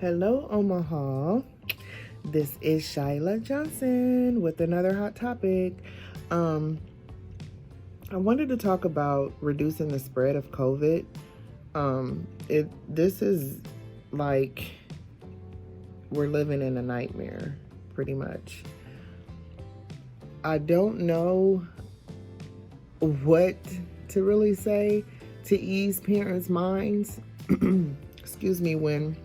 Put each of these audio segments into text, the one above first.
Hello, Omaha. This is Shlya Johnson with another hot topic. I wanted to talk about reducing the spread of COVID. This is like we're living in a nightmare, pretty much. I don't know what to really say to ease parents' minds. Excuse me, when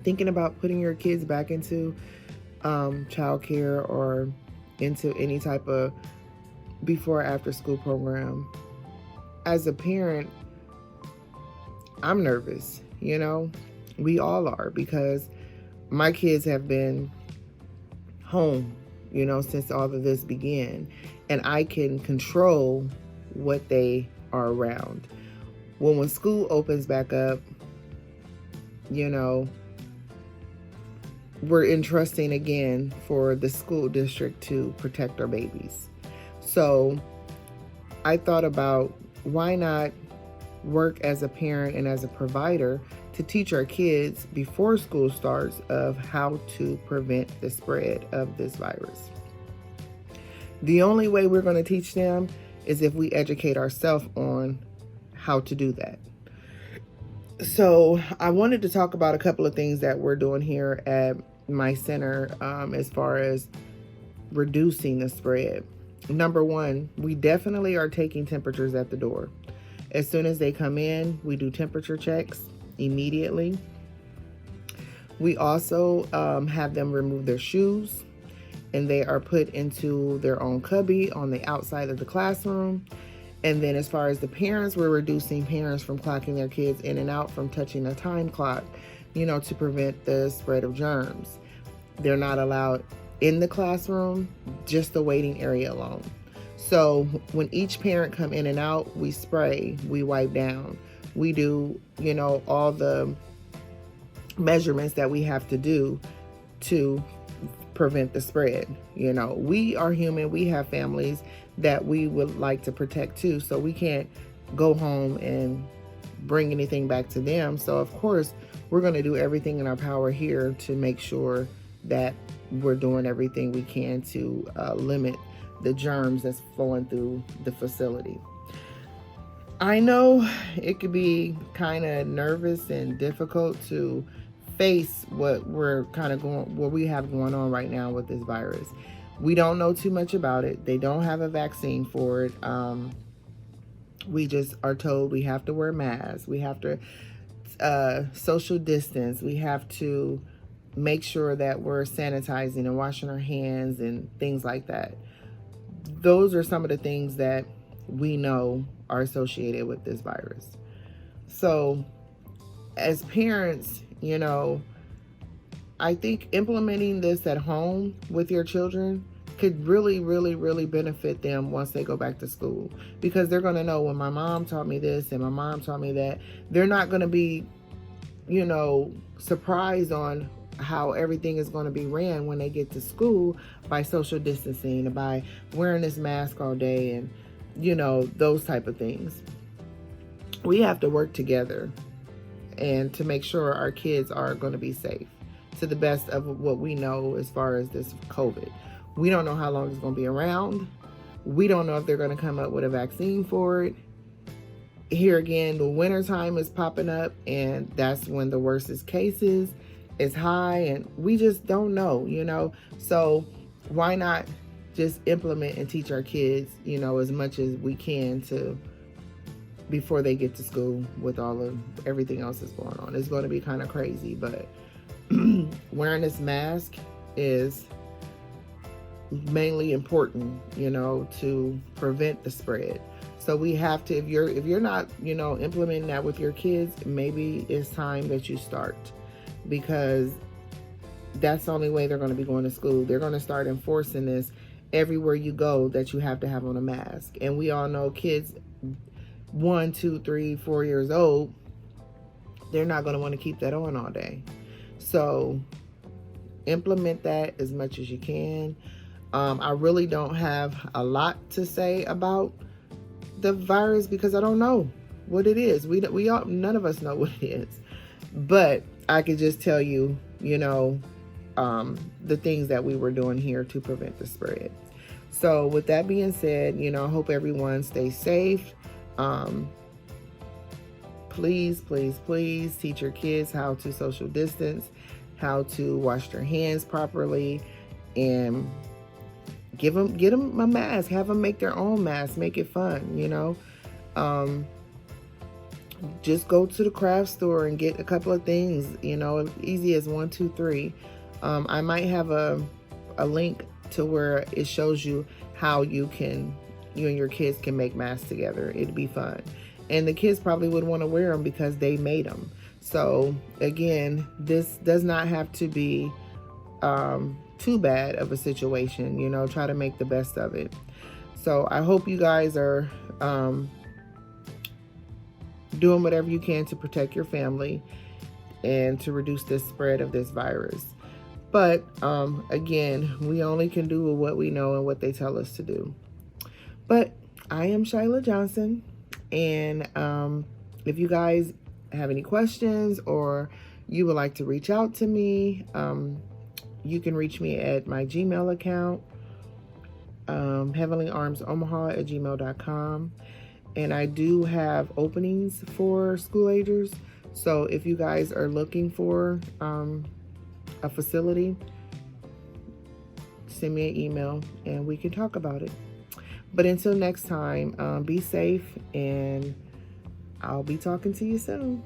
thinking about putting your kids back into childcare or into any type of before or after school program. As a parent, I'm nervous, we all are, because my kids have been home, since all of this began, and I can control what they are around. When school opens back up, we're entrusting again for the school district to protect our babies. So I thought about, why not work as a parent and as a provider to teach our kids before school starts of how to prevent the spread of this virus. The only way we're going to teach them is if we educate ourselves on how to do that. So I wanted to talk about a couple of things that we're doing here at my center as far as reducing the spread. Number one, we definitely are taking temperatures at the door. As soon as they come in, we do temperature checks immediately. We also have them remove their shoes, and they are put into their own cubby on the outside of the classroom. And then as far as the parents, we're reducing parents from clocking their kids in and out from touching a time clock, to prevent the spread of germs. They're not allowed in the classroom, just the waiting area alone. So when each parent come in and out, we spray, we wipe down. We do, all the measurements that we have to do to prevent the spread. We are human. We have families that we would like to protect too. So we can't go home and bring anything back to them. So of course, we're going to do everything in our power here to make sure that we're doing everything we can to limit the germs that's flowing through the facility. I know it could be kind of nervous and difficult to face what we have going on right now with this virus. We don't know too much about it. They don't have a vaccine for it. We just are told we have to wear masks. We have to social distance. We have to make sure that we're sanitizing and washing our hands and things like that. Those are some of the things that we know are associated with this virus. So as parents, I think implementing this at home with your children could really, really, really benefit them once they go back to school, because they're going to know, when my mom taught me this and my mom taught me that. They're not going to be, surprised on how everything is going to be ran when they get to school, by social distancing, by wearing this mask all day, and, those type of things. We have to work together and to make sure our kids are going to be safe to the best of what we know as far as this COVID. We don't know how long it's going to be around. We don't know if they're going to come up with a vaccine for it. Here again, the winter time is popping up, and that's when the worst cases is high, and we just don't know, So why not just implement and teach our kids, as much as we can to before they get to school with all of everything else that's going on. It's going to be kind of crazy, but wearing this mask is mainly important, to prevent the spread. So we have to, if you're not, implementing that with your kids, maybe it's time that you start, because that's the only way they're going to be going to school. They're going to start enforcing this everywhere you go, that you have to have on a mask. And we all know kids 1, 2, 3, 4 years old, they're not going to want to keep that on all day. So implement that as much as you can. I really don't have a lot to say about the virus because I don't know what it is. We all, none of us know what it is. But I could just tell you, the things that we were doing here to prevent the spread. So with that being said, I hope everyone stays safe. Please, please, please teach your kids how to social distance, how to wash their hands properly, and get them a mask. Have them make their own mask. Make it fun. Just go to the craft store and get a couple of things. Easy as 1, 2, 3. I might have a link to where it shows you how you and your kids can make masks together. It'd be fun. And the kids probably would want to wear them because they made them. So again, this does not have to be too bad of a situation. Try to make the best of it. So I hope you guys are doing whatever you can to protect your family and to reduce the spread of this virus. But again, we only can do what we know and what they tell us to do. But I am Shlya Johnson, and if you guys have any questions or you would like to reach out to me, you can reach me at my Gmail account, heavenlyarmsomaha@gmail.com. And I do have openings for school agers. So if you guys are looking for a facility, send me an email and we can talk about it. But until next time, be safe, and I'll be talking to you soon.